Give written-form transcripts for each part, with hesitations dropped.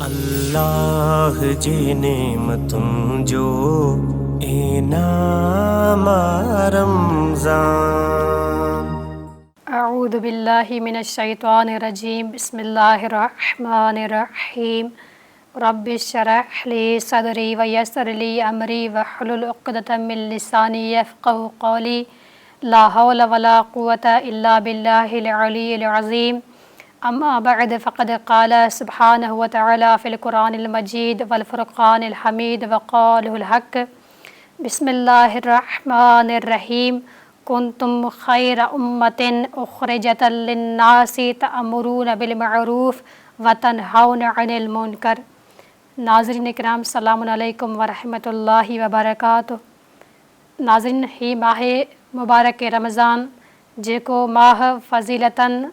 اللہ جی نعمتوں جو انعام رمضان۔ اعوذ باللہ من الشیطان الرجیم، بسم اللہ الرحمن الرحیم۔ رب اشرح لی صدری ویسر لی امری واحلل عقدۃ من لسانی یفقہوا قولی، لا حول ولا قوة الا باللہ العلی العظیم۔ اما بعد فقد قال سبحانہ وتعالی فی القرآن المجید والفرقان الحمید وقالہ الحق۔ بسم اللہ الرحمن الرحیم۔ کنتم خیر امۃ اخرجت للناس تأمرون بالمعروف وتنہون عن المنکر۔ ناظرین کرام، السلام علیکم ورحمۃ اللہ وبرکاتہ۔ ناظرین، ہی ماہ مبارک رمضان جیکو ماہ فضیلتن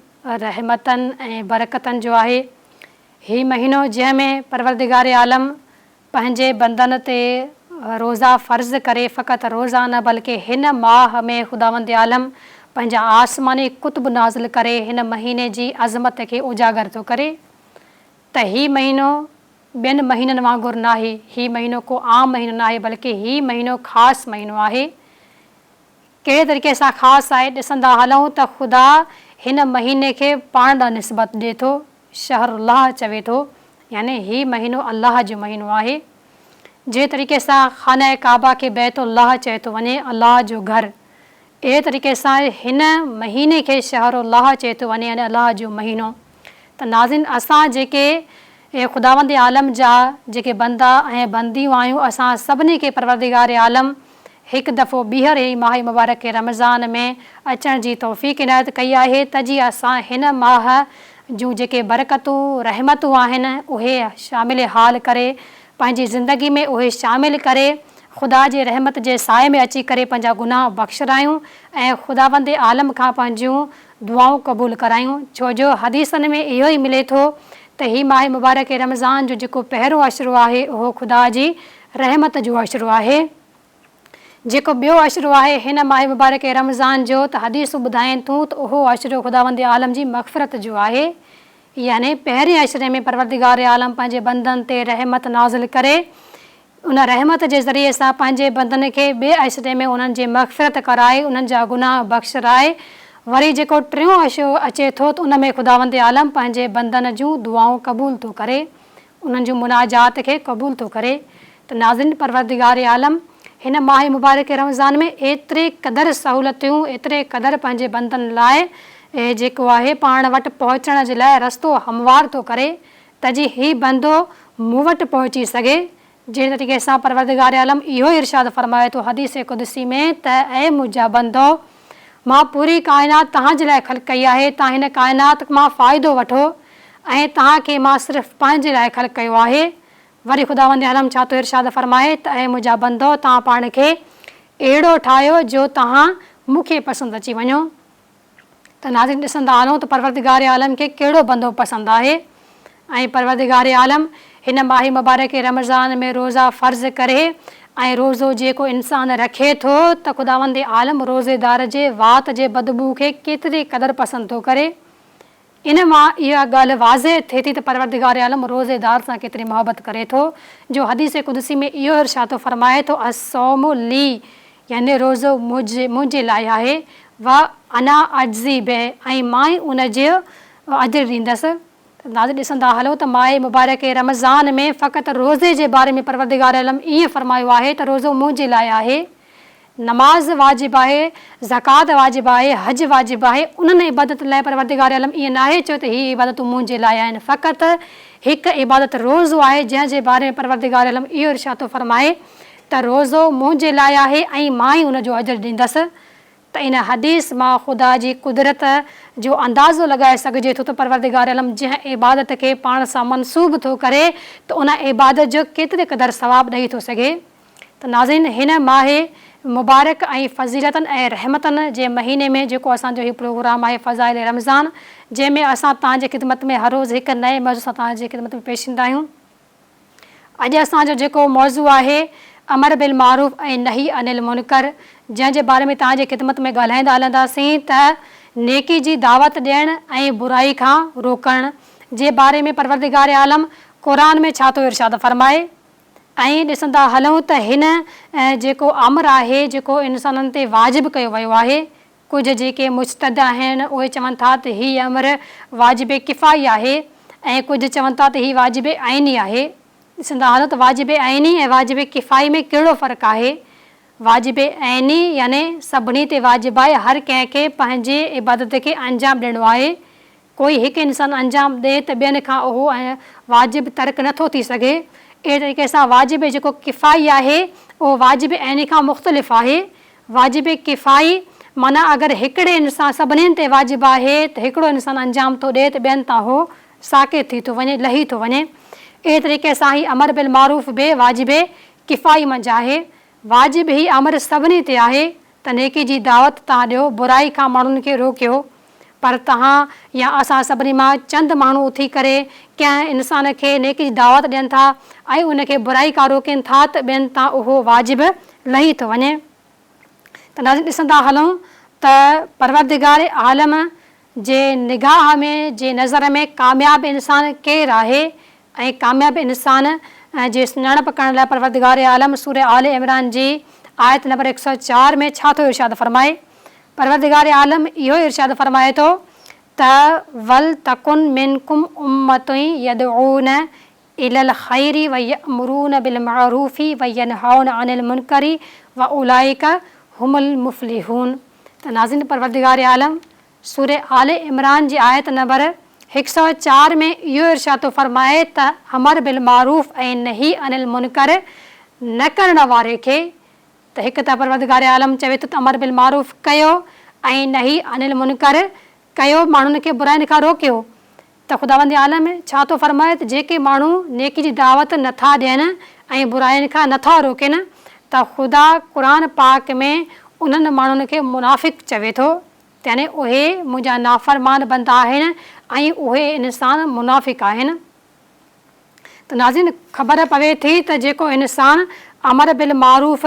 رحمتن برکتن جو ہے، ہی مہینو جنहिं में परवरदिगार आलम पंहिंजे बंदन ते रोज़ा फ़र्ज़ करे फ़क़ति रोज़ा न बल्कि हिन माह में ख़ुदावंद आलम पंहिंजा आसमानी कुतुब नाज़िल करे हिन महीने जी अज़मत खे उजागर थो करे। त ही महीनो ॿियनि महीननि वांगुरु न आहे, ही महीनो को आम महीनो न आहे, बल्कि ही महीनो ख़ासि महीनो आहे। कहिड़े तरीक़े सां ख़ासि आहे, ॾिसंदा हलूं त ख़ुदा हिन महीने खे पाण ॾांहुं निस्बत ॾिए थो, शहरुल्लाह चवे थो, यानी ही महीनो अल्लाह जो महीनो आहे। जंहिं तरीक़े सां खाना काबा खे बैतुल्लाह चए थो वञे, अल्लाह जो घरु, अहिड़े तरीक़े सां हिन महीने खे शहरुल्लाह चए थो वञे, यानी अल्लाह जो महीनो। त नाज़रीन, असां जेके ख़ुदावंद आलम जा जेके बंदा ऐं बंदियूं आहियूं, असां सभिनी खे परवरदिगार आलम हिकु दफ़ो ॿीहर ई माह मुबारक रमज़ान में अचण जी तौफ़ीक़ इनायत कई आहे, त जी असां हिन माह जूं जेके बरकतूं रहमतूं आहिनि उहे शामिल हाल करे पंहिंजी ज़िंदगी में उहे शामिल करे ख़ुदा जे रहमत जे साए में अची करे पंहिंजा गुनाह बख़्शरायूं ऐं ख़ुदावंद आलम खां पंहिंजूं दुआऊं क़बूल करायूं। छो जो हदीसनि में इहो ई मिले थो त ही माह मुबारक रमज़ान जो जेको पहिरियों अशरो आहे उहो ख़ुदा जी रहमत जो अशरो आहे। जेको ॿियो अशरो आहे हिन माह मुबारक रमज़ान जो, त हदीसूं ॿुधाइनि थियूं त उहो अशरो ख़ुदावंद आलम जी मग़फ़िरत जो आहे। यानी पहिरें अशरे में परवरदिगार आलम पंहिंजे बंदनि ते रहमत नाज़िल करे उन रहमत जे ज़रिए सां पंहिंजे बंदन खे ॿिए अशरे में उन्हनि जी मग़फ़िरत कराए, उन्हनि जा गुनाह बख़्शराए। वरी जेको टियों अशरो अचे थो त उन में ख़ुदावंद आलम पंहिंजे बंदन जूं दुआऊं क़बूल थो करे, उन्हनि जूं मुनाजात खे क़बूल थो करे। त नाज़रीन, परवरदिगार आलम हिन माह मुबारक रमज़ान में एतिरे क़दुरु सहूलतियूं, एतिरे क़दुरु पंहिंजे बंदनि लाइ जेको आहे पाण वटि पहुचण जे लाइ रस्तो हमवार थो करे, त जी ही बंदो मूं वटि पहुची सघे। जहिड़े तरीक़े सां परवरदिगार आलम इहो ई इरशाद फ़रमाए थो हदीस क़ुदसी में त ऐं मुंहिंजा बंदो, मां पूरी काइनात तव्हांजे लाइ ख़ल्क़ कई आहे, तव्हां हिन काइनात मां फ़ाइदो वठो ऐं तव्हांखे मां सिर्फ़ु पंहिंजे लाइ ख़ल्क़ कयो आहे। वरी ख़ुदावंद आलम छा थो इरशाद फ़रमाए त ऐं मुंहिंजा बंदो, तव्हां पाण खे अहिड़ो ठाहियो जो तव्हां मूंखे पसंदि अची वञो। त नाज़रीन, ॾिसंदा हलूं त परवरदिगार आलम खे कहिड़ो बंदो पसंदि आहे। ऐं परवरदिगार आलम हिन माह मुबारक रमज़ान में रोज़ा फ़र्ज़ करे ऐं रोज़ो जेको इंसान रखे थो त ख़ुदावंद आलम रोज़ेदार जे वात जे बदबू खे केतिरी क़दुरु पसंदि थो करे। इन मां इहा ॻाल्हि वाज़े थिए थी त परवरदिगार आलम रोज़ेदार सां केतिरी मोहबत करे थो, जो हदीस क़ुदसी में इहो इरशाद थो फ़रमाए थो, अस्सौमु ली, यानी रोज़ो मुंहिंजे लाइ आहे, व अना अज्ज़ी बे, ऐं मां ई उन जो अजर ॾींदसि। नाज़रीन, ॾिसंदा हलो त माह मुबारक रमज़ान में फ़क़ति रोज़े जे बारे में परवरदिगार आलम ईअं फ़रमायो आहे त रोज़ो मुंहिंजे लाइ आहे, नमाज़ वाजिबु आहे, ज़कात वाजिबु आहे, हज वाजिबु आहे। उन्हनि इबादत लाइ परवरदिगार आलम ईअं न आहे चयो त हीअ इबादतूं मुंहिंजे लाइ आहिनि। फ़क़ति हिकु इबादत रोज़ो आहे जंहिंजे बारे में परवरदिगार आलम इहो इरशाद थो फ़रमाए त रोज़ो मुंहिंजे लाइ आहे ऐं मां ई उनजो अजर ॾींदसि। त इन हदीस मां ख़ुदा जी कुदरत जो अंदाज़ो लॻाए सघिजे थो त परवरदिगार आलम जंहिं इबादत खे पाण सां मनसूब थो करे त उन इबादत जो केतिरे क़दुरु सवाबु ॾेई थो सघे। त नाज़रीन, हिन माह मुबारक ऐं फ़ज़ीलतनि ऐं रहमतनि जे महीने में जेको असांजो हीउ प्रोग्राम आहे फ़ज़ाइल रमज़ान, जंहिंमें असां तव्हांजे ख़िदमत में हर रोज़ु हिकु नए मौज़ू सां तव्हांजे ख़िदमत में पेश ईंदा आहियूं। अॼु असांजो जेको मौज़ू आहे अमर बिल मारूफ़ ऐं नही अनिल मुनकर, जंहिंजे बारे में तव्हांजे ख़िदमत में ॻाल्हाईंदा हलंदासीं त नेकी जी दावत ॾियणु ऐं बुराई खां रोकण जे बारे में परवरदिगार आलम क़ुरान में छा थो इरशाद फरमाए। ऐं ॾिसंदा हलूं त हिन जेको अमर आहे जेको इंसाननि ते वाजिबु कयो वियो आहे, कुझु जेके मुस्तद आहिनि उहे चवनि था त हीअ अमर वाजिबे किफ़ाई आहे ऐं कुझु चवनि था त हीअ वाजिबे आइनी आहे। ॾिसंदा हलूं त वाजिबे आइनी ऐं वाजिबे किफ़ाई में कहिड़ो फ़र्क़ु आहे। वाजिबे आइनी याने सभिनी ते वाजिबु आहे, हर कंहिंखे पंहिंजे इबादत खे अंजाम ॾियणो आहे। कोई हिकु इंसानु अंजाम ॾिए त ॿियनि खां उहो वाजिबु तर्क नथो थी सघे। अहिड़े तरीक़े सां वाजिबे जेको किफ़ाई आहे उहो वाजिबे आइनी खां मुख़्तलिफ़ आहे। वाजिबे किफ़ाई माना अगरि हिकिड़े इंसानु सभिनीनि ते वाजिबु आहे त हिकिड़ो इंसानु अंजाम थो ॾिए त ॿियनि तां उहो साक़ित थी थो वञे, लही थो वञे। अहिड़े तरीक़े सां ई अमर बिल मारूफ़ बि वाजिबे किफ़ाई मंझि आहे। वाजिब ई अमर सभिनी ते आहे त नेकी जी दावत तव्हां ॾियो, बुराई खां माण्हुनि खे रोकियो। पर तव्हां या असां सभिनी मां चंद माण्हू उथी करे कंहिं इंसान खे नेकी जी दावत ॾियनि था ऐं उनखे बुराई खां रोकनि था त ॿियनि तां उहो वाजिबु लही थो वञे। त नाज़रीन ॾिसंदा हलूं त परवरदिगार आलम जे निगाह में जे नज़र में कामयाबु इंसानु केरु आहे ऐं कामयाबु इंसान जे सुञाणप करण लाइ परवरदिगार आलम सूरह आल इमरान जी आयत नंबर 104 में छा थो इरशाद फरमाए। परवरदिगार आलम इहो इरशाद फरमाए थो त वल तकुन मिनकुम उम्मतुन यदऊन इलल खैरि व यअमुरून बिल मअरूफि व यनहौन अनिल मुनकरि व उलाइका हुमुल मुफ़्लिहून। त नाज़रीन परवरदिगार आलम सूरह आल इमरान जी आयत नंबर 104 में इहो इरशाद थो फरमाए त अमर बिल मारूफ़ ऐं नही अनिल मुनकर न करण वारे खे, त हिकु त परवरदिगार आलम चवे थो त अमर बिल मारूफ़ कयो ऐं नही अनिल मुनकर कयो, माण्हुनि खे बुराइनि खां रोकियो। त ख़ुदावंद आलम छा थो फरमाए त जेके माण्हू नेकी जी दावत नथा ॾियनि ऐं बुराइनि खां नथा रोकनि त ख़ुदा क़ुरान पाक में उन्हनि माण्हुनि खे मुनाफ़िक़ चवे थो, यानी उहे मुंहिंजा नाफ़रमान बंदा आहिनि ऐं उहे इंसान मुनाफ़िक़ आहिनि। त नाज़रीन ख़बर पवे थी त जेको इंसानु अमर बिल मारूफ़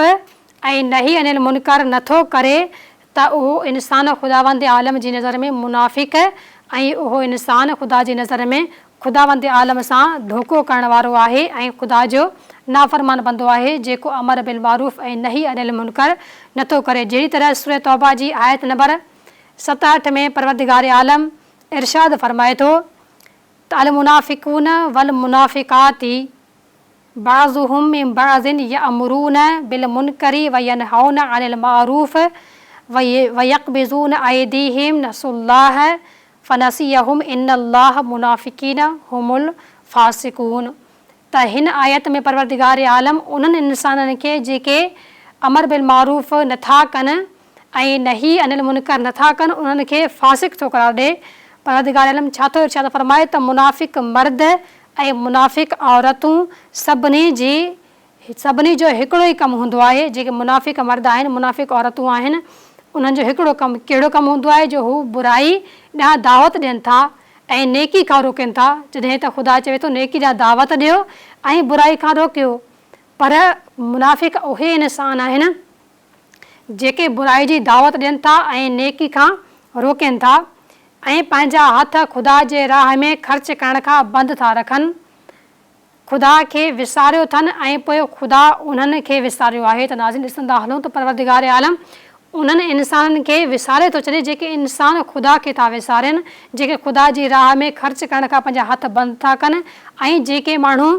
ऐं नही अनिल मुनकर नथो करे त उहो इंसानु ख़ुदावंद आलम जी नज़र में मुनाफ़िक़ ऐं उहो इंसानु ख़ुदा जी नज़र में ख़ुदावंद आलम सां धोखो करण वारो आहे ऐं ख़ुदा जो नाफ़रमान बंदो आहे जेको अमर बिल मारूफ़ ऐं नही अनिल मुनकर नथो करे। जहिड़ी तरह सूरह तौबा जी आयत नंबर 67 में परवरदिगार आलम इरशाद फरमाए थो त अल मुनाफ़िक़ून वल मुनाफ़िक़ाति बाज़ुहुम मिन बाज़िन यअमुरून बिल मुनकरि व यनहौन अनिल मारूफ़ व यक़बिज़ून अयदीहिम नसुल्लाह फनसियहुम इन्नल्लाह मुनाफ़िक़ीन हुमुल फ़ासिक़ून। त हिन आयत में परवरदिगार आलम उन्हनि इंसाननि खे जेके अमर बिल मारूफ़ नथा कनि ऐं नही अनिल मुनकर नथा कनि उन्हनि खे फ़ासिक़ थो करार ॾिए। परवरदिगार आलम छा थो इरशाद फरमाए त मुनाफ़िक़ मर्द ऐं मुनाफ़िक़ औरतूं सभिनी जो हिकिड़ो ई कमु हूंदो आहे। जेके मुनाफ़िक़ मर्द आहिनि मुनाफ़िक़ औरतूं आहिनि उन्हनि जो हिकिड़ो कमु कहिड़ो कमु हूंदो आहे जो हू बुराई ॾांहुं दावत ॾियनि था ऐं नेकी खां रोकनि था। जॾहिं त ख़ुदा चवे थो नेकी ॾांहुं दावत ॾियो ऐं बुराई खां रोकियो। पर मुनाफ़िक़ उहे इंसान आहिनि जेके बुराई जी दावत ॾियनि था ऐं नेकी खां रोकनि था ऐं पंहिंजा हथ ख़ुदा जे राह में ख़र्च करण खां बंदि था रखनि। ख़ुदा खे विसारियो अथनि ऐं पोइ ख़ुदा उन्हनि खे विसारियो आहे। त नाज़रीन ॾिसंदा हलूं त परवरदिगार आलम उन्हनि इंसाननि खे विसारे थो छॾे जेके इंसान ख़ुदा खे था विसारनि, जेके ख़ुदा जी राह में ख़र्च करण खां पंहिंजा हथ बंदि था कनि ऐं जेके माण्हू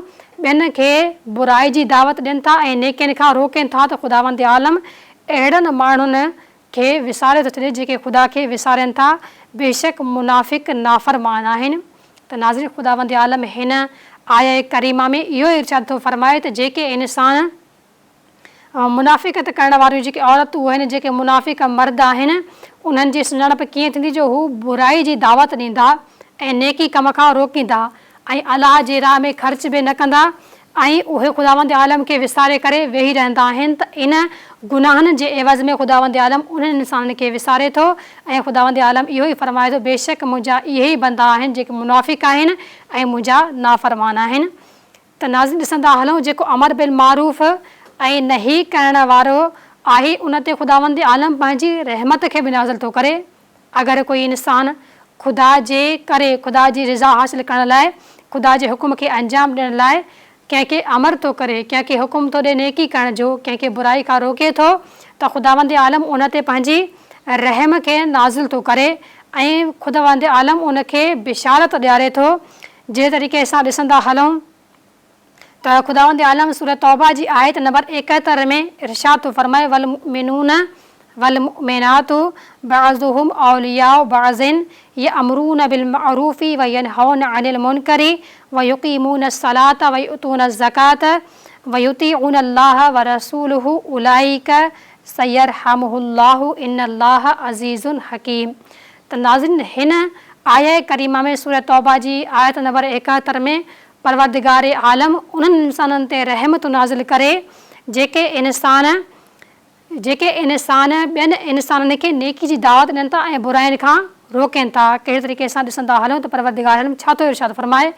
ॿियनि खे बुराई जी दावत ॾियनि था ऐं नेकियुनि खां रोकनि था। त ख़ुदावंद आलम अहिड़नि माण्हुनि खे विसारे थो छॾे जेके ख़ुदा खे विसारनि था, बेशक मुनाफ़िक़ नाफ़रमान आहिनि। त नाज़रीन ख़ुदावंद आलम हिन आया करीमा में इहो इरशाद थो फरमाए त जेके इंसान मुनाफ़िक़त करण वारियूं जेके औरतूं आहिनि, जेके मुनाफ़िक़ मर्द आहिनि, उन्हनि जी सुञाणप कीअं थींदी जो हू बुराई जी दावत ॾींदा ऐं नेकी कम खां रोकींदा ऐं अलाह जे राह में ख़र्च बि न कंदा ऐं उहे ख़ुदावंद आलम खे विसारे करे वेही रहंदा आहिनि। त इन गुनाहनि जे एवज़ में ख़ुदावंद आलम उन्हनि इंसाननि खे विसारे थो ऐं ख़ुदावंद आलम इहो ई फरमाए थो बेशक मुंहिंजा इहे ई बंदा आहिनि जेके मुनाफ़िक़ आहिनि ऐं मुंहिंजा नाफ़रमान आहिनि। त नाज़रीन ॾिसंदा हलूं जेको अमर बिल मारूफ़ ऐं नही करण वारो आहे उन ते ख़ुदावंद आलम पंहिंजी रहमत खे बि नाज़िल थो करे। अगरि कोई इंसान ख़ुदा जे करे ख़ुदा जी रिज़ा हासिलु करण लाइ ख़ुदा जे हुकुम खे अंजाम ॾियण लाइ कंहिंखे अमर थो करे, कंहिंखे हुकुम थो ॾिए नेकी करण जो, कंहिंखे बुराई खां रोके थो, त ख़ुदावंद आलम उन ते पंहिंजी रहम खे नाज़िल थो करे ऐं ख़ुदावंद आलम उन खे बिशारत ॾियारे थो। जंहिं तरीक़े सां ॾिसंदा हलूं त ख़ुदावंद आलम सूरत तौबा जी आयत नंबर 71 में इरशाद थो फरमाए, वल मुमिनून वल मुमिनातु बअज़ुहुम औलियाउ बअज़िन यअमरून बिल मअरूफि व यनहौन अनिल मुनकरि व युक़ीमून सलात व युतून ज़कात व युतीऊन अल्लाह व रसूलहु उलाइक सयरहमुहुल्लाहु इन्नल्लाह अज़ीज़ुन हकीम। त नाज़रीन, हिन आया करीमा में सूरत तौबा जी आयत नंबर 71 में परवरदिगार आलम उन्हनि इंसाननि ते रहमत नाज़िल करे जेके इंसान ॿियनि इंसाननि खे नेकी जी दावत ॾियनि था ऐं बुराइनि खां रोकनि था। कहिड़े तरीक़े सां ॾिसंदा हलूं त परवरदिगार आलम छा थो इरशाद फरमाए?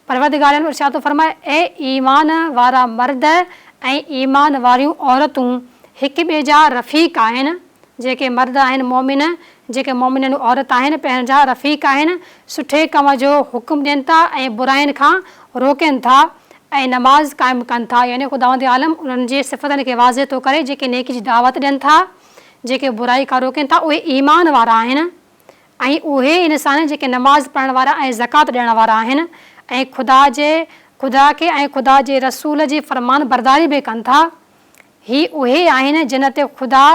परवरदिगार आलम इरशाद थो फरमाए, ऐं ईमान वारा मर्द ऐं ईमान वारियूं औरतूं हिक ॿिए जा रफ़ीक आहिनि। जेके मर्द आहिनि मोमिन, जेके मोमिन औरत आहिनि पंहिंजा रफ़ीक आहिनि, सुठे कम जो हुकुम ॾियनि था ऐं बुराइनि खां रोकनि था ऐं नमाज़ क़ाइमु कनि था। यानी ख़ुदावंद आलम उन्हनि जे सिफ़तनि खे वाज़े थो करे, जेके नेकी जी दावत ॾियनि था, जेके बुराई खां रोकनि था, उहे ईमान वारा आहिनि ऐं उहे इंसान जेके नमाज़ पढ़ण वारा ऐं ज़कात ॾियण वारा आहिनि ऐं ख़ुदा खे ऐं ख़ुदा जे रसूल जी फ़रमान बरदारी बि कनि था। ही उहे आहिनि जिन ते ख़ुदा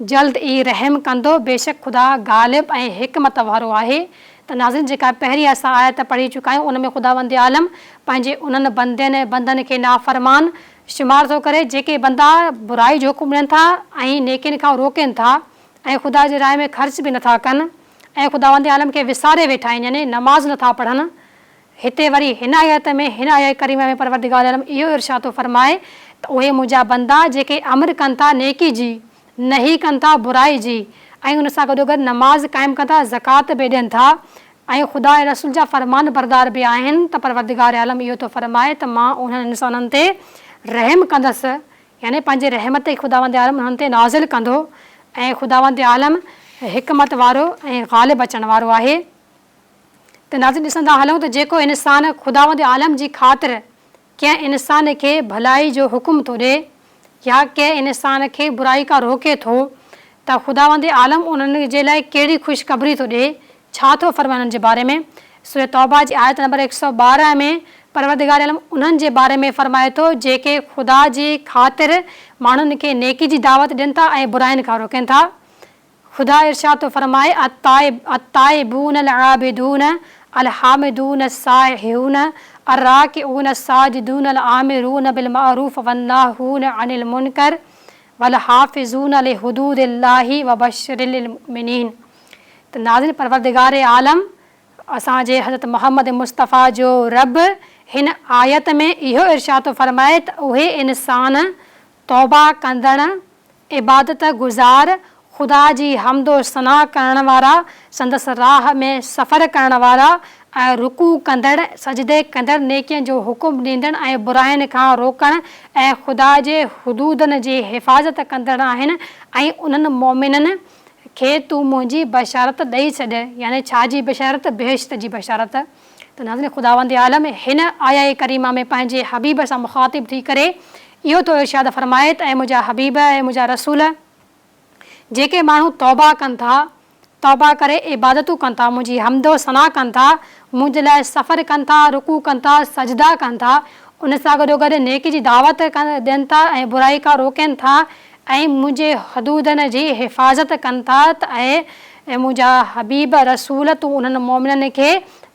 जल्द ई रहम कंदो, बेशक ख़ुदा ग़ालिब ऐं हिकमत वारो आहे। त नाज़रीन, जेका पहिरीं असां आयत पढ़ी चुका आहियूं उन में ख़ुदावंद आलम पंहिंजे उन्हनि बंदनि खे नाफ़रमान शुमार थो करे जेके बंदा बुराई जो हुकुम ॾियनि था ऐं नेकियुनि खां रोकनि था ऐं ख़ुदा जे राह में ख़र्च बि नथा कनि ऐं ख़ुदावंद आलम खे विसारे वेठा आहिनि, यानी नमाज़ नथा पढ़नि। हिते वरी हिन आयत में, हिन आयत करीमा में परवरदिगार आलम इहो इरशाद थो फरमाए त उहे मुंहिंजा बंदा जेके अमर कनि था नेकी जी, नही कनि था बुराई जी ऐं उन सां गॾोगॾु नमाज़ क़ाइमु कनि था, ज़कात बि ॾियनि था ऐं ख़ुदा ऐं रसूल जा फ़रमान बरदार बि आहिनि, त परवरदिगार आलम इहो थो फरमाए त मां उन्हनि इंसाननि ते रहम कंदसि, यानी पंहिंजे रहमत ख़ुदावंद आलम उन्हनि ते नाज़िल कंदो ऐं ख़ुदावंद आलम हिकमत वारो ऐं ग़ालिब अचण वारो आहे। त नाज़रीन, ॾिसंदा हलूं त जेको इंसान ख़ुदावंद आलम जी ख़ातिर कंहिं इंसान खे भलाई जो हुकुम थो ॾिए या कंहिं इंसान खे बुराई खां रोके थो त ख़ुदावंद आलम उन्हनि जे लाइ कहिड़ी ख़ुशख़बरी थो ॾिए, छा थो फरमाए उन्हनि जे बारे में? सूरत तौबा जी आयत नंबर 112 में परवरदिगार आलम उन्हनि जे बारे में फरमाए थो जेके ख़ुदा जी ख़ातिर माण्हुनि खे नेकी जी दावत ॾियनि था ऐं बुराइनि खां रोकनि था। ख़ुदा इरशाद थो फरमाए, अत्ताइबून अलआबिदून अलहामिदून अस्साइहून अर्राकिऊन अस्साजिदून अलआमिरून बिलमारूफ वन्नाहून अनिल मुनकर वलहाफिज़ून लिहुदूदिल्लाहि वबश्शिरिल मुमिनीन। त नाज़रीन, परवरदिगार आलम असांजे हज़रत मोहम्मद मुस्तफ़ा जो रब हिन आयत में इहो इरशाद थो फरमाए त उहे इंसान तौबा कंदड़, इबादत गुज़ार, ख़ुदा जी हमदो सना करण वारा, संदसि राह में सफ़र करण वारा ऐं रुकू कंदड़, सजदे कंदड़, नेकियुनि जो हुकुम ॾींदड़ ऐं बुराइनि खां रोकण ऐं ख़ुदा जे हुदूदनि जी हिफ़ाज़त कंदड़ आहिनि ऐं उन्हनि मोमिननि खे तूं मुंहिंजी बशारत ॾेई छॾ, यानी छा जी बशारत? बेहिश्त जी बशारत। त नाज़रीन, ख़ुदावंद आलम हिन आया करीमा में पंहिंजे हबीब सां मुख़ातिब थी करे इहो थो इरशाद फरमाए त ऐं मुंहिंजा हबीब ऐं मुंहिंजा रसूल, जेके माण्हू तौबा कनि था, तौबा करे इबादतूं कनि था, मुंहिंजी हमदो सना कनि था, मुंहिंजे लाइ सफ़र कनि था, रुकू कनि था, सजदा कनि था, उन सां गॾोगॾु नेकी जी दावत ॾियनि था ऐं बुराई खां रोकनि था ऐं मुंहिंजे हदूदनि जी हिफ़ाज़त कनि था त ऐं मुंहिंजा हबीब रसूल तूं उन्हनि मोमिननि खे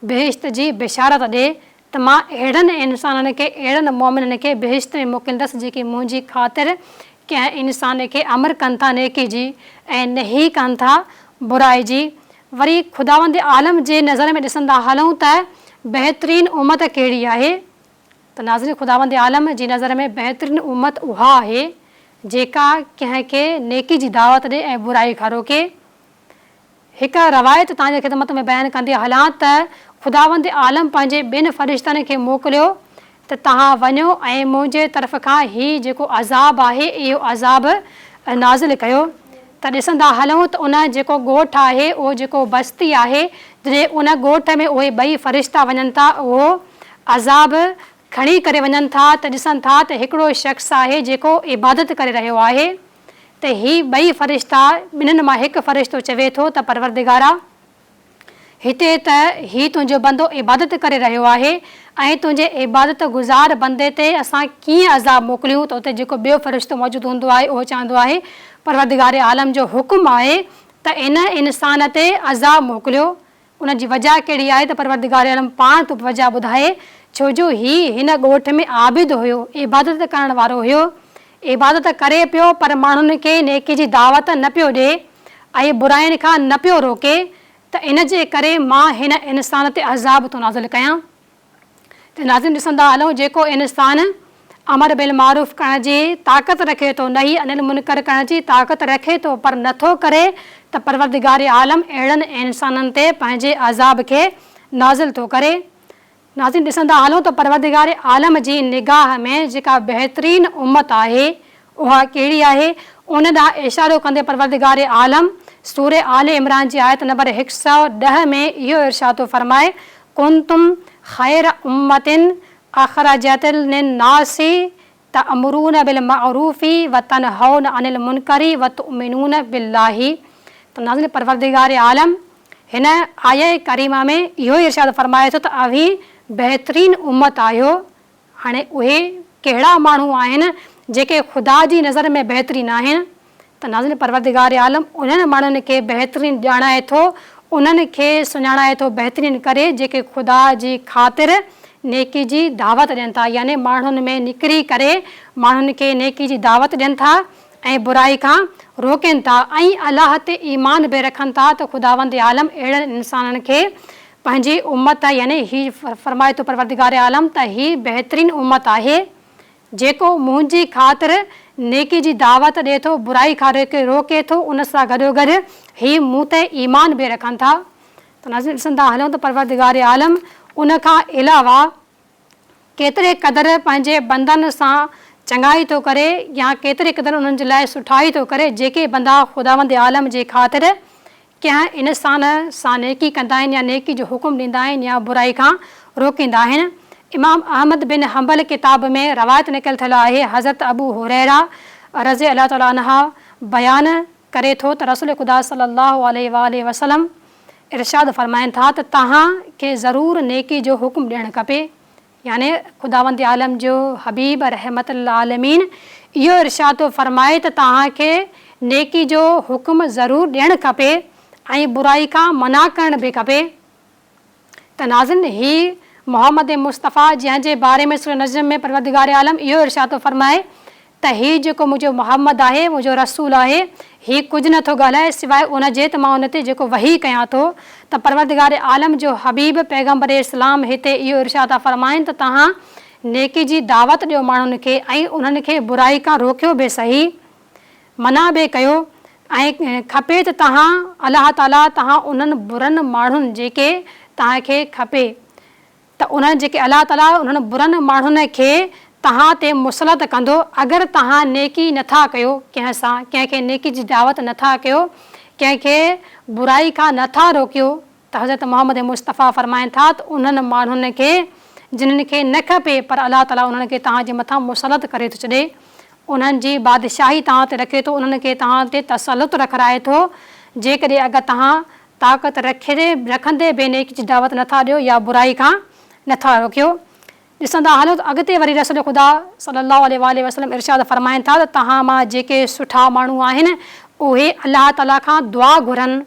बेहिश्त जी बिशारत ॾे त मां अहिड़नि इंसाननि खे, अहिड़नि मोमिननि खे बेहिश्त में मोकिलींदसि जेके मुंहिंजी ख़ातिर कंहिं इंसान खे अमर कनि था नेकी जी ऐं नही कनि था बुराई जी। वरी ख़ुदावंद आलम जे नज़र में ॾिसंदा हलूं त बहितरीन उम्मत कहिड़ी आहे? त नाज़रीन, ख़ुदावंद आलम जी नज़र में बहितरीन उम्मत उहा आहे जेका कंहिंखे नेकी जी दावत ॾे ऐं बुराई खां रोके। हिकु रवायत तव्हांजे ख़िदमत में बयानु कंदी हलां त ख़ुदावंद आलम पंहिंजे ॿिनि फ़रिश्तनि खे मोकिलियो त तव्हां वञो ऐं मुंहिंजे तरफ़ खां हीउ जेको अज़ाब आहे इहो अज़ाब नाज़िल कयो। त ॾिसंदा हलूं त उन जेको ॻोठु आहे, उहो जेको बस्ती आहे, जॾहिं उन ॻोठ में उहे ॿई फ़रिश्ता वञनि था, उहो अज़ाब खणी करे वञनि था त ॾिसनि था त हिकिड़ो शख़्स आहे जेको इबादत करे रहियो आहे त ही ॿई फ़रिश्ता ॿिन्हिनि मां हिकु फ़रिश्तो चवे थो त परवरदिगारा हिते त ही तुंहिंजो बंदो इबादत करे रहियो आहे ऐं तुंहिंजे इबादत गुज़ार बंदे ते असां कीअं अज़ाब मोकिलियूं त उते जेको ॿियो फ़रिश्तो मौजूदु हूंदो आहे उहो चवंदो आहे परवरदिगार आलम जो हुकुम आहे त इन इंसान ते अज़ाब मोकिलियो। उन जी वजह कहिड़ी आहे त परवरदिगार आलम पाण तो वजह ॿुधाए छो जो हिन ॻोठ में आबिद हुयो, इबादत करण वारो हुयो, इबादत करे पियो पर माण्हुनि खे नेकी जी दावत न पियो ॾिए ऐं बुराइनि खां न पियो रोके त इन जे करे मां हिन इंसान ते अज़ाब थो नाज़िल कयां। त नाज़िम ॾिसंदा हलूं जेको इंसान अमर बिल मारूफ़ करण जी ताक़त रखे थो, नही अनिल मुनकर करण जी ताक़त रखे थो पर नथो करे त परवरदिगार आलम अहिड़नि इंसाननि ते पंहिंजे अज़ाब खे नाज़िल थो करे। नाज़िम ॾिसंदा हलूं त परवरदिगार आलम जी निगाह में जेका बहितरीन उम्मत आहे उहा कहिड़ी आहे, उन ॾांहुं इशारो कंदे परवरदिगार आलम सूरे आले इमरान जी आयत नंबर 110 में इहो इरशाद फरमाए कुंतुम खैर उम्मतिन अखरजत लिन्नासी तअमुरून बिल मारूफी व तनहौन अनिल मुनकरी व तुमिनून बिल्लाही। त नाज़िल परवरदिगार आलम हिन आया करीमा में इहो इरशाद फरमाए थो त अवी बहितरीन उम्मत आहियो। हाणे उहे कहिड़ा माण्हू आहिनि जेके ख़ुदा जी नज़र में बहितरीन आहिनि त नाज़िल परवरदिगार आलम उन्हनि माण्हुनि खे बहितरीन ॼाणाए थो, उन्हनि खे सुञाणाए थो बहितरीन करे जेके ख़ुदा जी ख़ातिर नेकी जी दावत ॾियनि था, यानी माण्हुनि में निकिरी करे माण्हुनि खे नेकी जी दावत ॾियनि था ऐं बुराई खां रोकनि था ऐं अलाह ते ईमान बि रखनि था। त ख़ुदावंद आलम अहिड़नि इंसाननि खे पंहिंजी उम्मत यानी ही फरमाए थो परवरदिगार आलम त ही बहितरीन उम्मत आहे जेको मुंहिंजी ख़ातिर नेकी जी दावत ॾिए थो, बुराई खां रोके थो, उन सां गॾोगॾु ही मूं ते ईमान बि रखनि था। त नाज़िम ॾिसंदा हलूं त परवरदिगार आलम उन खां अलावा केतिरे क़दुरु पंहिंजे बंदनि सां चङाई थो करे या केतिरे क़दुरु उन्हनि जे लाइ सुठाई थो करे जेके बंदा ख़ुदावंद आलम जे ख़ातिर कंहिं इंसान सां नेकी कंदा आहिनि या नेकी जो हुकुम ॾींदा आहिनि या बुराई खां रोकींदा आहिनि। इमाम अहमद बिन हंबल किताब में रवायत निकिल थियल आहे, हज़रत अबू हुरैरा रज़ी अल्लाह ताला अन्हा बयान करे थो त रसूल ख़ुदा सल्लल्लाहु अलैहि वसल्लम इरशाद फरमाइनि था त तव्हांखे ज़रूरु नेकी जो हुकुम ॾियणु खपे, यानी ख़ुदावंद आलम जो हबीब रहमतुल आलमीन इहो इरशाद फरमाए त तव्हांखे नेकी जो हुकुम ज़रूरु ॾियणु खपे ऐं बुराई खां मना करणु बि खपे। त नाज़िन ही मोहम्मद मुस्तफ़ा जंहिंजे बारे में सूरह नजम में परवरदिगार आलम इहो इरशाद फरमाए त ही जेको मुंहिंजो मोहम्मद आहे, मुंहिंजो रसूल आहे, ही कुझु नथो ॻाल्हाए सवाइ उन जे त मां उन ते जेको वही कयां थो। त परवरदिगार आलम जो हबीब पैगम्बर इस्लाम हिते इहो इरशाद फरमाइनि त तव्हां नेकी जी दावत ॾियो माण्हुनि खे ऐं उन्हनि खे बुराई खां रोकियो बि सही, मना बि कयो ऐं खपे त तव्हां अलाह ताला तव्हां उन्हनि बुरनि माण्हुनि जेके तव्हांखे खपे त उन्हनि जेके अलाह ताला उन्हनि बुरनि माण्हुनि खे तव्हां ते मुसलत कंदो अगरि तव्हां नेकी नथा कयो, कंहिं सां कंहिंखे नेकी जी दावत नथा कयो, कंहिंखे बुराई खां नथा रोकियो। त हज़रत मोहम्मद मुस्तफ़ा फरमाइनि था त उन्हनि माण्हुनि खे जिन्हनि खे न खपे पर अलाह ताला उन्हनि खे तव्हांजे मथां मुसलत करे थो छॾे, उन्हनि जी बादशाही तव्हां ते रखे थो, उन्हनि खे तव्हां ते तसलुत रखाए थो। जेकॾहिं अगरि तव्हां ताक़त रखंदे बि नेकी जी दावत नथा ॾियो या बुराई खां नथा रोकियो। ॾिसंदा हलो त अॻिते वरी रसूल ख़ुदा सल्लल्लाहु अलैहि वसल्लम इरशाद फरमाइनि था त तव्हां मां जेके सुठा माण्हू आहिनि उहे अलाह ताला खां दुआ घुरनि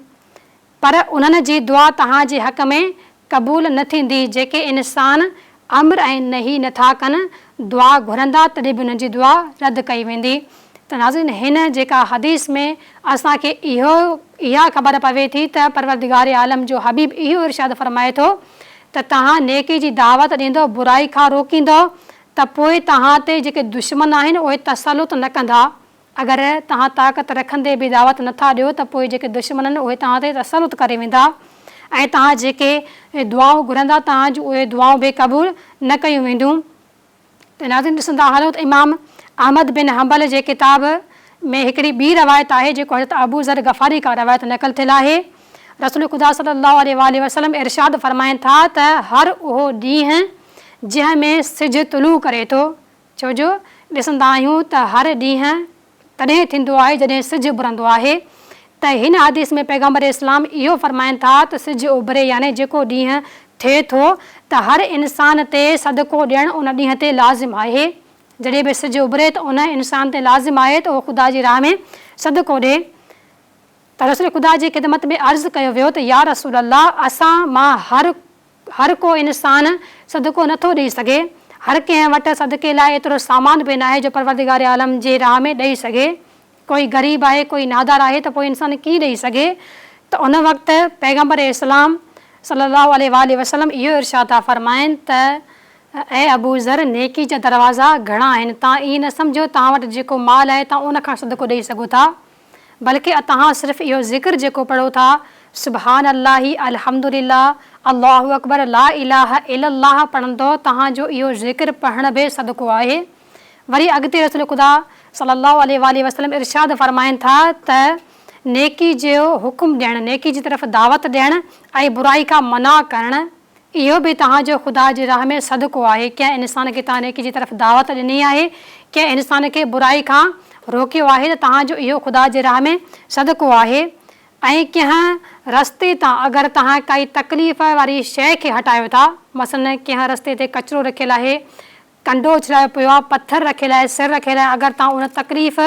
पर उन्हनि जी दुआ तव्हांजे हक़ में क़बूल न थींदी। जेके इंसान अम्र ऐं नही नथा कनि, दुआ घुरंदा तॾहिं बि उन्हनि जी दुआ रद्द कई वेंदी। त नाज़रीन हिन जेका हदीस में असांखे इहा ख़बर पवे थी त परवरदिगार आलम जो हबीब इहो इरशाद फरमाए थो त तव्हां नेकी जी दावत ॾींदो, बुराई खां रोकींदो त पोइ तव्हां ते जेके दुश्मन आहिनि उहे तसलुत न कंदा। अगरि तव्हां ताक़त रखंदे बि दावत नथा ॾियो त पोइ जेके दुश्मन आहिनि उहे तव्हां ते तसलुत करे वेंदा ऐं तव्हां जेके दुआऊं घुरंदा तव्हां जूं उहे दुआऊं बि क़बूल न कयूं वेंदियूं। त नाज़रीन ॾिसंदा हलो त इमाम अहमद बिन हंबल जे किताब में हिकिड़ी ॿी रवायत आहे जेको हज़रत अबू ज़र गफ़ारी खां रवायत नक़ल थियल आहे। रसूल ख़ुदा सल्लल्लाहु अलैहि वसल्लम इरशाद फरमाइनि था त हर उहो ॾींहुं जंहिंमें सिज तुलू करे थो। छो जो ॾिसंदा आहियूं त हर ॾींहुं तॾहिं थींदो आहे जॾहिं सिज उभरंदो आहे। त हिन हदीस में पैगम्बर इस्लाम इहो फरमाइनि था त सिज उभरे यानी जेको ॾींहुं थिए थो त हर इंसान ते सदको ॾियणु उन ॾींहं ते लाज़िम आहे। जॾहिं बि सिज उभरे त उन इंसान ते लाज़िम आहे त उहो ख़ुदा जी राह में सदको ॾिए। त रसूल ख़ुदा जी ख़िदमत में अर्ज़ु कयो वियो त या रसूल अल्लाह, असां मां हर को इंसान सदको नथो ॾेई सघे। हर कंहिं वटि सदके लाइ एतिरो सामान बि न आहे जो परवरदिगार आलम जे राह में ॾेई सघे। कोई ग़रीब आहे, कोई नादार आहे, त पोइ इंसान कीअं ॾेई सघे। त उन वक़्तु पैगम्बर इस्लाम सल्लल्लाहु अलैहि वसल्लम इहो इरशाद था फरमाइनि त ऐं अबू ज़र, नेकी जा दरवाज़ा घणा आहिनि। तव्हां ईअं न सम्झो तव्हां वटि जेको माल आहे तव्हां उन खां सदको ॾेई सघो था, बल्कि तव्हां सिर्फ़ु इहो ज़िक्र जेको पढ़ो था सुबहान अल्लाही अल्हम्दुलिल्लाह अल्लाहु अकबर ला इलाहा इल्लल्लाह पढ़ंदो, तव्हांजो इहो ज़िक्र पढ़ण बि सदको आहे। वरी अॻिते रसूल ख़ुदा सल्लल्लाहु अलैहि वसल्लम इरशाद फरमाइनि था त नेकी जो हुकुम ॾियणु, नेकी जी तरफ़ दावत ॾियणु ऐं बुराई खां मना करणु, इहो बि तव्हांजो ख़ुदा जी राह में सदको आहे। कंहिं इंसान खे तव्हां नेकी जी तरफ़ दावत ॾिनी आहे, कंहिं इंसान खे बुराई खां रोकियो आहे, त तव्हांजो इहो ख़ुदा जी राह में सदको आहे। ऐं कंहिं रस्ते तां अगरि तव्हां काई तकलीफ़ वारी शइ खे हटायो था, मसलन कंहिं रस्ते ते कचिरो रखियलु आहे, कंडो उछलायो पियो आहे, पथर रखियलु आहे, सिर रखियलु आहे, अगरि तव्हां उन तकलीफ़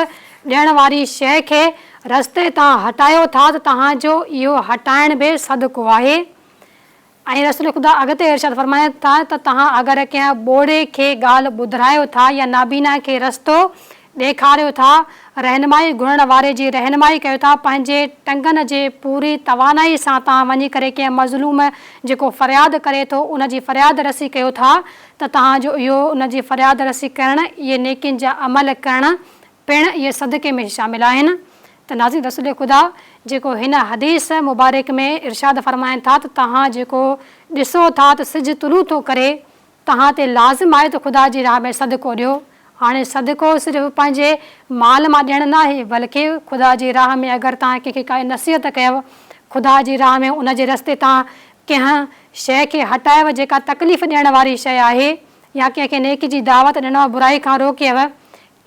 ॾियण वारी शइ खे रस्ते तां हटायो था त तव्हांजो इहो हटाइण बि सदको आहे। ऐं रसूल ख़ुदा अॻिते इरशाद फरमाइनि था त तव्हां अगरि कंहिं ॿोड़े खे ॻाल्हि ॿुधायो था या नाबीना खे रस्तो ॾेखारियो था, रहनुमाई घुरण वारे जी रहनुमाई कयो था, पंहिंजे टंगनि जे पूरी तवानाई सां तव्हां वञी करे कंहिं मज़लूम जेको फ़रियाद करे थो उन जी फ़रियाद रसी कयो था, त तव्हांजो इहो उन जी फ़रियाद रसी करणु, इहे नेकियुनि जा अमल करणु पिणु इहे सदके में शामिल आहिनि। त नाज़रीन, रसूल ख़ुदा जेको हिन हदीस मुबारक में इरशाद फरमाइनि था त तव्हां जेको ॾिसो था त सिज तुलू थो करे, तव्हां ते लाज़िम आहे त ख़ुदा जी राह में सदको ॾियो। हाणे सदको सिर्फ़ु पंहिंजे माल मां ॾियणु न आहे, बल्कि ख़ुदा जी राह में अगरि तव्हां कंहिंखे काई नसीहत कयव, ख़ुदा जी राह में उन जे रस्ते तां कंहिं शइ खे हटायव जेका तकलीफ़ ॾियण वारी शइ आहे, या कंहिंखे नेकी जी दावत ॾिनव, बुराई खां रोकियव,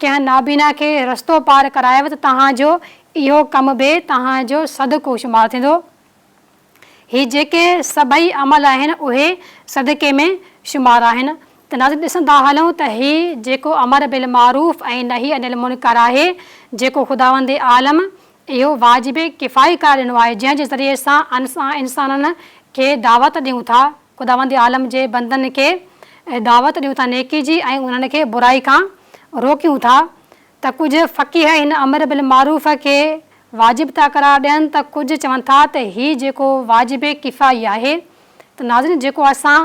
कंहिं नाबीना खे रस्तो पार करायव, त तव्हांजो इहो कमु बि तव्हांजो सदको शुमारु थींदो। ही जेके सभई अमल आहिनि उहे सदके में शुमारु आहिनि। त नाज़रीन, ॾिसंदा हलूं त ही जेको अमर बिल मारूफ़ ऐं नही अनिल मुनकर आहे, जेको ख़ुदावंद आलम इहो वाजिब किफ़ाई करार ॾिनो आहे, जंहिं जे ज़रिए सां इंसाननि खे दावत ॾियूं था, ख़ुदावंद आलम जे बंदनि खे दावत ॾियूं था नेकी जी ऐं उन्हनि खे बुराई खां रोकियूं था। त कुझु फ़क़ीह हिन अमर बिल मारूफ़ खे वाजिब था करार ॾियनि, त कुझु चवनि था त ही जेको वाजिब किफ़ाई आहे। त नाज़रीन, जेको असां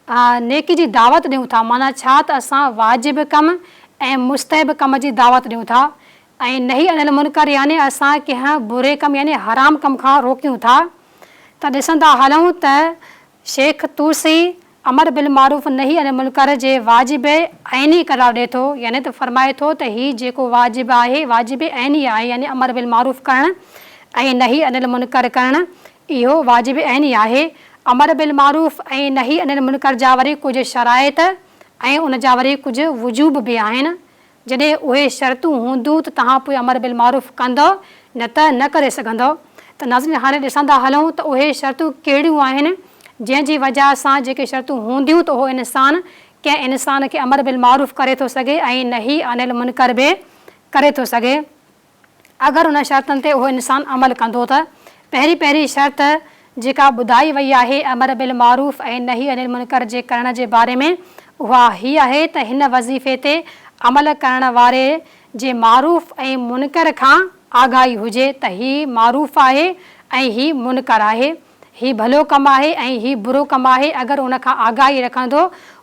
नेकी जी दावत ॾियूं था, माना छा त असां वाजिब कमु ऐं मुस्तहब कम जी दावत ॾियूं था, ऐं नही अनिल मुनकर यानी असां कंहिं बुरे कमु यानी हराम कम खां रोकियूं था। त ॾिसंदा हलूं त शेख तूसी अमर बिल मारूफ़ नही अनिल मुनकर जे वाजिब ऐनी करार ॾिए थो, यानी त फरमाए थो त ही जेको वाजिब आहे वाजिब ऐनी आहे, यानी अमर बिल मारूफ़ करणु ऐं नही अनिल मुनकर करणु इहो वाजिब ऐनी आहे। अमर बिल मारूफ़ ऐं नही अनिल मुनकर जा वरी कुझु शराइत ऐं उन जा वरी कुझु वजूब बि आहिनि। जॾहिं उहे शर्तूं हूंदियूं त तव्हां पोइ अमर बिल मारूफ़ कंदो, न त न करे सघंदो। त नाज़रीन, हाणे ॾिसंदा हलूं त उहे शर्तूं कहिड़ियूं आहिनि, जंहिंजी वजह सां जेके शर्तूं हूंदियूं त उहो इंसान कंहिं इंसान खे अमर बिल मारूफ़ करे थो सघे ऐं नही अनिल मुनकर बि करे थो सघे, अगरि उन शर्तनि ते उहो इंसानु अमल कंदो। त पहिरीं शर्त जेका ॿुधाई वई आहे अमर बिल मारूफ़ ऐं नही अनिल मुनकर जे करण जे बारे में, उहा हीअ आहे त हिन वज़ीफ़े ते अमल करण वारे जे मारूफ़ ऐं मुनकर खां आगाही हुजे त ही मारूफ़ आहे ऐं ही मुनकर आहे, ही भलो कमु आहे ऐं ही बुरो कमु आहे। अगरि उन खां आगाही रखंदो,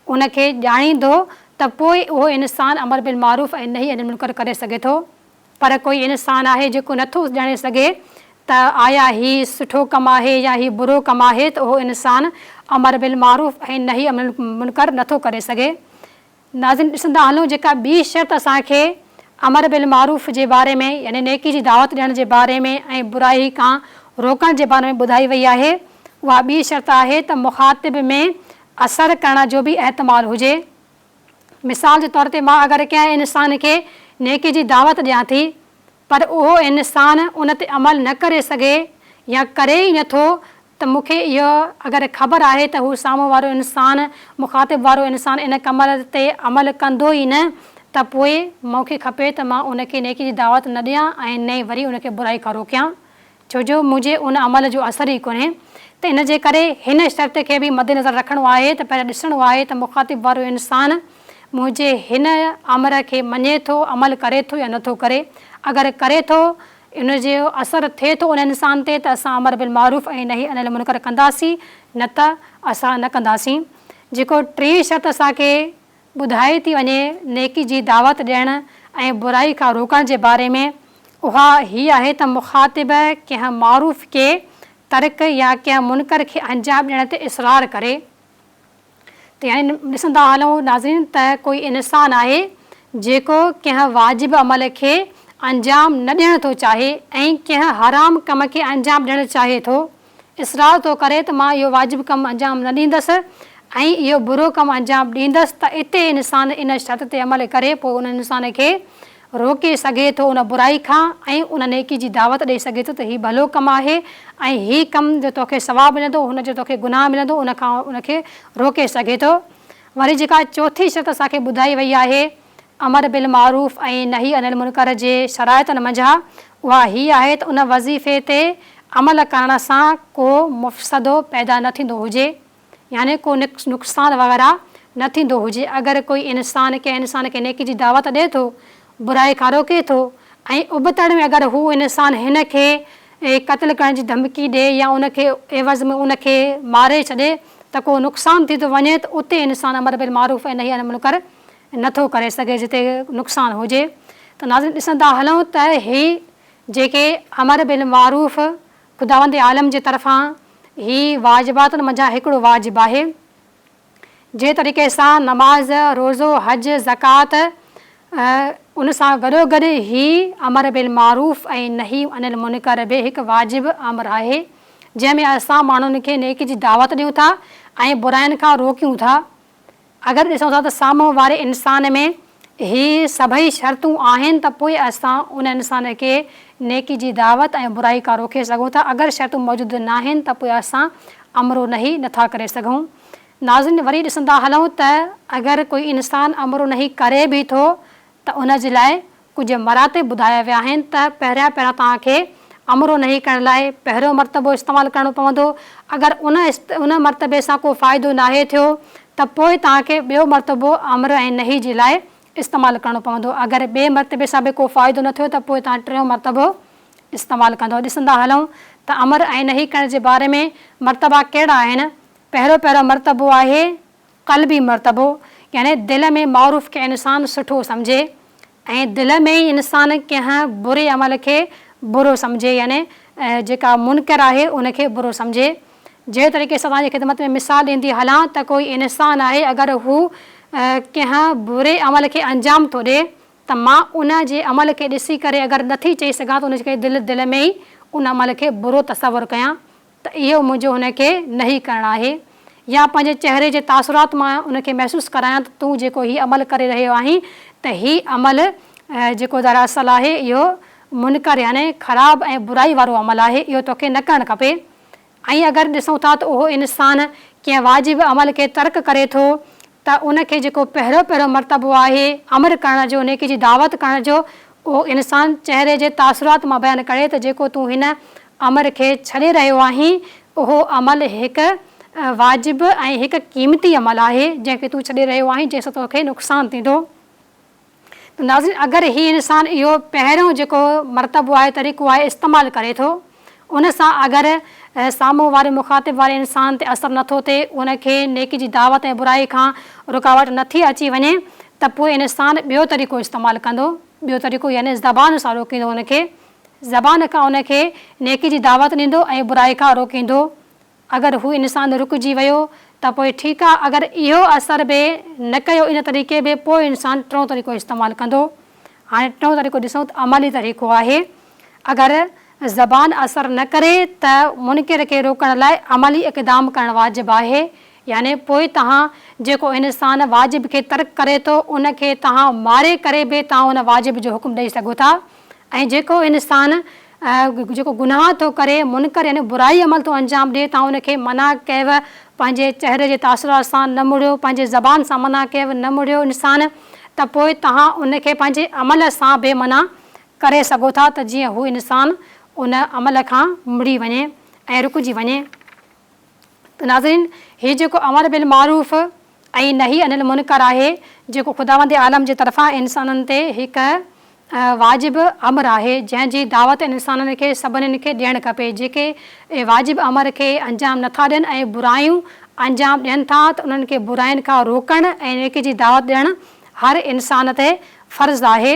उनखे ॼाणींदो, त पोइ उहो इंसानु अमर बिल मारूफ़ ऐं नही अनिल मुनकर करे सघे थो। पर कोई इंसानु आहे जेको नथो ॼाणे सघे त आया ही सुठो कमु आहे या ही बुरो कमु आहे, त उहो इंसानु अमर बिल मारूफ़ ऐं नही अनिल मुनकर नथो करे सघे। नाज़रीन, ॾिसंदा हलूं जेका ॿी शर्त असांखे अमर बिल मारूफ़ जे बारे में यानी नेकी जी दावत ॾियण जे बारे में ऐं बुराई खां रोकण जे बारे में ॿुधाई वई आहे, उहा ॿी शर्त आहे त मुखातिब में असरु करण जो बि एहतमाल हुजे। मिसाल जे तौर ते मां अगरि कंहिं इंसान खे नेकी जी दावत ॾियां थी पर उहो इंसान उन ते अमल न करे सघे या करे ई नथो, त मूंखे इहो अगरि ख़बर आहे त हू साम्हूं वारो इंसानु मुखातिब वारो इंसानु इन कम ते अमल कंदो ई न, त पोइ मूंखे खपे त मां उनखे नेकी जी दावत न ॾियां ऐं न ई वरी उनखे बुराई खां रोकियां, छो जो मुंहिंजे उन अमल जो असरु ई कोन्हे। त इन जे करे हिन शर्त खे बि मद्देनज़र रखिणो आहे त पहिरियों ॾिसणो आहे त मुखातिब वारो इंसानु मुंहिंजे हिन अमर खे मञे थो, अमल करे थो या नथो करे। अगरि करे थो, इन जो असरु थिए थो उन इंसान ते, त असां अमर बिल मारूफ़ ऐं नही अनिल मुनकर कंदासीं, न त असां न कंदासीं। जेको टी शर्त असांखे ॿुधाए थी वञे नेकी जी दावत ॾियणु ऐं बुराई खां रोकण जे बारे में, उहा हीअ आहे त मुखातिब कंहिं मारूफ़ खे तर्क या कंहिं मुनकर खे अंजाम ॾियण ते इसरार करे। त यानी ॾिसंदा हलूं नाज़रीन त कोई इंसानु आहे जेको कंहिं वाजिबु अमल खे अंजाम न ॾियणु थो चाहे ऐं कंहिं हराम कम खे अंजाम ॾियणु चाहे थो, इसरार थो करे त मां इहो वाजिबु कमु अंजाम न ॾींदसि ऐं इहो बुरो कमु अंजाम ॾींदसि, त इते इंसानु इन शर्त ते अमल करे पोइ उन इंसान खे रोके सघे थो उन बुराई खां ऐं उन नेकी जी दावत ॾेई सघे थो त हीउ भलो कमु आहे ऐं हीउ कमु जो तोखे सवाबु मिलंदो, हुनजो तोखे गुनाह मिलंदो, उनखे रोके सघे थो। वरी जेका चौथी शर्त असांखे ॿुधाई वई आहे अमर बिल मारूफ़ ऐं नही अनिल मुनकर जे शराइतनि मंझां, उहा हीअ आहे त उन वज़ीफ़े ते अमल करण सां को मुफ़्सदो पैदा न थींदो हुजे, यानी को नुक़सानु वग़ैरह न थींदो हुजे। अगरि कोई इंसान कंहिं इंसान खे नेकी जी दावत ॾिए थो, बुराई खां रोके थो ऐं उबतड़ में अगरि हू इंसानु हिन खे क़त्ल करण जी धमकी ॾिए या उनखे एवज़ में उनखे मारे छॾे त को नुक़सानु थी थो वञे, त उते इंसानु अमर बिल मारूफ़ ऐं नही अनिल मुनकर नथो करे सघे जिते नुक़सानु हुजे। त नाज़रीन ॾिसंदा हलूं त ही जेके अमर बिल मारूफ़ ख़ुदावंद आलम जे तरफ़ां ही वाजिबातुनि मंझां हिकिड़ो वाजिबु आहे। जंहिं तरीक़े सां नमाज़, रोज़ो, हज, ज़कात उन सां गॾोगॾु ही अमर बिल मारूफ़ ऐं नही अनिल मुनकर बि हिकु वाजिबु अमर आहे, जंहिंमें असां माण्हुनि खे नेकी जी दावत ॾियूं था ऐं बुराइनि खां रोकियूं था। अगरि ॾिसूं था त साम्हूं वारे इंसान में ही सभई शर्तूं आहिनि त पोइ असां उन इंसान खे नेकी जी दावत ऐं बुराई खां रोके सघूं था। अगरि शर्तूं मौजूदु न आहिनि त पोइ असां अमरो नही नथा करे सघूं। नाज़रीन वरी ॾिसंदा हलूं त अगरि कोई इंसानु अमरो नही करे बि थो त उन जे लाइ कुझु मरातिब ॿुधाया विया आहिनि त पहिरियां तव्हांखे अमरो नही करण लाइ पहिरियों मरतबो इस्तेमालु करिणो पवंदो। अगरि उन मरतबे सां को फ़ाइदो नाहे थियो त पोइ तव्हांखे ॿियो मरतबो अमर ऐं नही जे लाइ इस्तेमालु करिणो पवंदो। अगरि ॿिए मरतबे सां बि को फ़ाइदो न थियो त पोइ तव्हां टियों मरतबो इस्तेमालु कंदो। ॾिसंदा हलूं त अमर ऐं नही करण जे बारे में मरतबा कहिड़ा आहिनि। पहिरियों मरतबो आहे क़ल्बी मरतबो, यानी दिलि में मारूफ़ खे इंसानु सुठो सम्झे ऐं दिलि में ई इंसानु कंहिं बुरे अमल खे बुरो सम्झे, यानी जेका मुनकर आहे उनखे बुरो सम्झे। जंहिं तरीक़े सां तव्हांजी ख़िदमत में मिसाल ॾींदी हलां त कोई इंसानु आहे अगरि हू कंहिं बुरे अमल खे अंजाम थो ॾिए त मां उन जे अमल खे ॾिसी करे अगरि नथी चई सघां त उनखे दिलि में ई उन अमल खे बुरो तसवुरु कयां त इहो मुंहिंजो हुनखे नही करणु आहे। या पंहिंजे चहिरे जे तासुरात मां उनखे महसूसु करायां त तूं जेको हीउ अमल करे रहियो आहीं त हीउ अमल जेको दरअसल आहे इहो मुनकर यानी ख़राबु ऐं बुराई वारो अमल आहे, इहो तोखे न करणु खपे। ऐं अगरि ॾिसूं था त उहो इंसानु कंहिं वाजिबु अमल खे तर्क करे थो त उनखे जेको पहिरियों मरतबो आहे अमर करण जो, नेकी जी दावत करण जो, उहो इंसानु चहिरे जे तासुरात मां बयानु करे त जेको तूं हिन अमर खे छॾे रहियो आहीं उहो अमल हिकु वाजिबु ऐं हिकु क़ीमती अमल आहे जंहिंखे तूं छॾे रहियो आहीं, जंहिंसां तोखे नुक़सानु थींदो। त नाज़रीन अगरि हीउ इंसानु इहो पहिरियों जेको मरतबो आहे तरीक़ो आहे इस्तेमालु करे थो, उन सां अगरि साम्हूं वारे मुखातिब वारे इंसान ते असरु नथो थिए, उनखे नेकी जी दावत ऐं बुराई खां रुकावट नथी अची वञे त पोइ इंसानु ॿियो तरीक़ो इस्तेमालु कंदो। ॿियो तरीक़ो यानी ज़बान सां रोकींदो, उनखे ज़बान खां उनखे नेकी जी दावत ॾींदो ऐं बुराई खां रोकींदो। अगरि हू इंसानु रुकिजी वियो त पोइ ठीकु आहे, अगरि इहो असरु बि न कयो इन तरीक़े बि पोइ इंसानु टियों तरीक़ो इस्तेमालु कंदो। हाणे टियों तरीक़ो ॾिसूं त अमली तरीक़ो आहे। अगरि ज़बान असरु न करे त मुनकर खे रोकण लाइ अमली इक़दाम करणु वाजिबु आहे, यानी पोइ तव्हां जेको इंसान वाजिब खे तर्क करे थो उनखे तव्हां मारे करे बि तव्हां उन वाजिब जो हुकुम ॾेई सघो था। ऐं जेको इंसान जेको गुनाह थो करे मुनकर यानी बुराई अमल थो अंजाम ॾिए तव्हां उनखे मना कयव, पंहिंजे चहिरे जे तासुरात सां न मुड़ियो, पंहिंजे ज़बान सां मना कयव न मुड़ियो इंसान, त पोइ तव्हां उनखे पंहिंजे अमल सां बि मना करे सघो था त जीअं हू इंसान उन अमल खां मुड़ी वञे ऐं रुकिजी वञे। त नाज़रीन, हीउ जेको अमर बिल मारूफ़ ऐं नही अनिल मुनकर आहे जेको ख़ुदावंद आलम जे तरफ़ां इंसाननि ते हिकु वाजिब अमर आहे जंहिंजी दावत इंसाननि खे सभिनीनि खे ॾियणु खपे। जेके वाजिब अमर खे अंजाम नथा ॾियनि ऐं बुरायूं अंजाम ॾियनि था त उन्हनि खे बुराइनि खां रोकणु ऐं नेकी जी दावत ॾियणु हर इंसान ते फ़र्ज़ु आहे।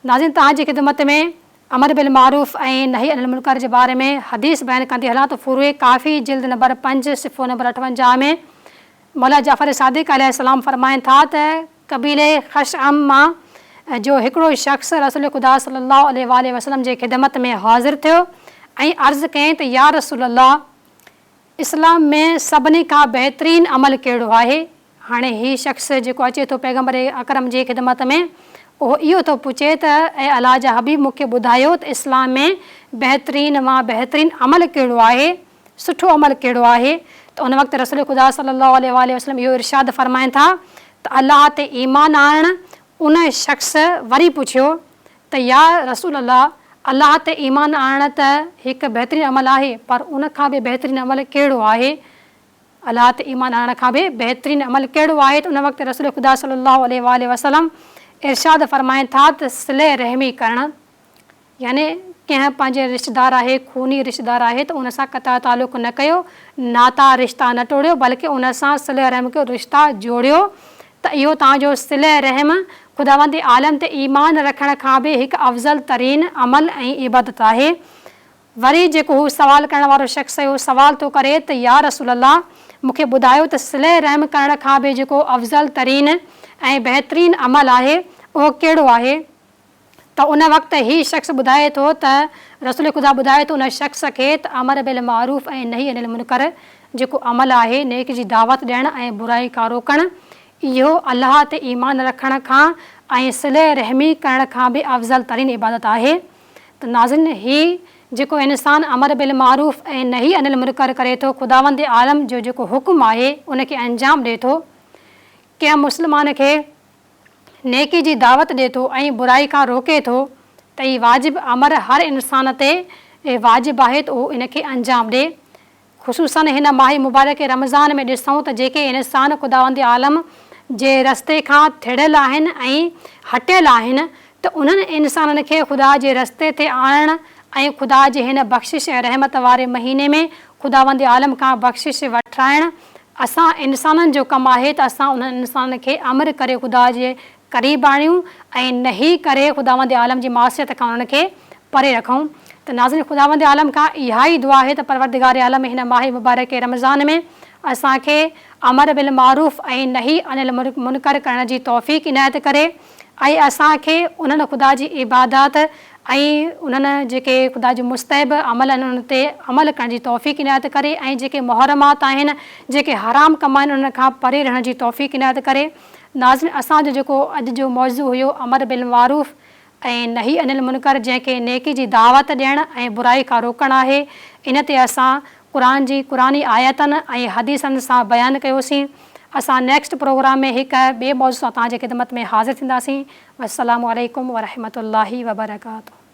नाज़रीन, तव्हांजी ख़िदमत में अमर बिल मारूफ़ ऐं नही अनिल मुनकर जे बारे में हदीस बयानु कंदी हलां त फुरूए काफ़ी जिल्द नंबर 5 सिफ़ो नंबर 58 में मौला जाफ़र सादिक़ अलैहिस्सलाम फरमाइनि था त कबीले ख़शअम मां जो हिकिड़ो शख़्स रसूल ख़ुदा सल्लल्लाहु अलैहि वसल्लम जे ख़िदमत में हाज़िर थियो ऐं अर्ज़ु कयईं त या रसूल अल्लाह, इस्लाम में सभिनी खां बहितरीनु अमल कहिड़ो आहे? हाणे हीउ शख़्स जेको अचे थो पैगम्बर अकरम जी ख़िदमत में उहो इहो थो पुछे त ऐं अलाह जा हबीब मूंखे ॿुधायो त इस्लाम में बहितरीन मां बहितरीनु अमल कहिड़ो आहे, सुठो अमल कहिड़ो आहे? त उन वक़्तु रसूल ख़ुदा सल्लल्लाहु अलैहि वसल्लम इहो इरशाद फ़रमाइनि था त अलाह ते ईमान आणणु। उन शख़्स वरी पुछियो त या रसूल अल्लाह, अलाह ते ईमान आणणु त हिकु बहितरीनु अमल आहे, पर उन खां बि बहितरीनु अमल कहिड़ो आहे? अलाह ते ईमान आणण खां बि बहितरीनु अमल कहिड़ो आहे? त उन वक़्तु रसूल ख़ुदा सल्लल्लाहु अलैहि वसल्लम इरशाद फ़रमाइनि था त सिले रहमी करणु, यानी कंहिं पंहिंजे रिश्तेदार आहे, खूनी रिश्तेदार आहे त उन सां क़ता तालुक़ न कयो, नाता रिश्ता न टोड़ियो, बल्कि उन सां सिले रहम कयो, रिश्ता जोड़ियो। त इहो तव्हांजो सिले रहम ख़ुदावंद आलम ते ईमान रखण खां बि हिकु अफ़ज़ल तरीन अमल ऐं इबादत आहे। वरी जेको हू सवाल करण वारो शख़्स आहे उहो सवाल थो करे त या रसूल अल्लाह, मूंखे ॿुधायो त सिले रहम करण खां बि जेको अफ़ज़ल तरीन ऐं बहितरीनु अमल आहे उहो कहिड़ो आहे? त उन वक़्तु हीउ शख़्स ॿुधाए थो त रसूल ख़ुदा ॿुधाए थो उन शख़्स खे त अमर बिल मारूफ़ ऐं नही अनिल मुनकर जेको अमल आहे नेक जी दावत ॾियणु ऐं बुराई खां रोकणु, इहो अलाह ते ईमान रखण खां ऐं सिले रहमी करण खां बि अफ़ज़ल तरीन इबादत आहे। त नाज़रीन, हीउ जेको इंसानु अमर बिल मारूफ़ ऐं नही अनिल मुनकर करे थो, ख़ुदावंद आलम जो जेको हुकुम आहे उनखे अंजाम ॾिए थो, कंहिं मुस्लमान खे नेकी जी दावत ॾिए थो ऐं बुराई खां रोके थो, त हीउ वाजिब अमर हर इंसान ते वाजिब आहे त उहो इनखे अंजाम ॾिए। ख़ुशूसन हिन माही मुबारक रमज़ान में ॾिसूं त जेके इंसान ख़ुदावंद आलम जे रस्ते खां थिड़ियल आहिनि ऐं हटियल आहिनि त उन्हनि इंसाननि खे ख़ुदा जे रस्ते ते आणणु ऐं ख़ुदा जे हिन बख़्शिश ऐं रहमत वारे महीने में ख़ुदावंद आलम खां बख़्शिश वठाइणु असां इंसाननि जो कमु आहे त असां उन्हनि इंसाननि खे अमर करे ख़ुदा जे क़रीब आणियूं ऐं नही करे ख़ुदावंद आलम जी मासियत खां उन्हनि खे परे रखूं। त नाज़रीन, ख़ुदावंद आलम खां इहा ई दुआ आहे त परवरदिगार आलम हिन माही मुबारक रमज़ान में असांखे अमर बिल मारूफ़ ऐं नही अनिल मुनकर करण जी तौफ़ीक़ इनायत करे ऐं असांखे उन्हनि ख़ुदा जी इबादत ऐं उन्हनि जेके ख़ुदा जो मुस्तहब अमल आहिनि उन्हनि ते अमल करण जी तौफ़ीक़ इनायत करे ऐं जेके मुहरमात आहिनि, जेके हराम कम आहिनि उन्हनि खां परे रहण जी तौफ़ीक़ इनायत करे। नाज़रीन, असांजो जेको अॼु जो मौज़ू हुयो अमर बिल मारूफ़ ऐं नही अनिल मुनकर जंहिंखे नेकी जी दावत ॾियणु ऐं बुराई खां रोकणु आहे, इन ते असां क़ुरानी आयतनि ऐं हदीसनि सां बयानु कयोसीं। असां नेक्स्ट प्रोग्राम में हिकु ॿिए मौज़ू सां तव्हांजे ख़िदमत में हाज़िर थींदासीं। अस्सलामु अलैकुम वरहमतुल्लाहि वबरकातुहू।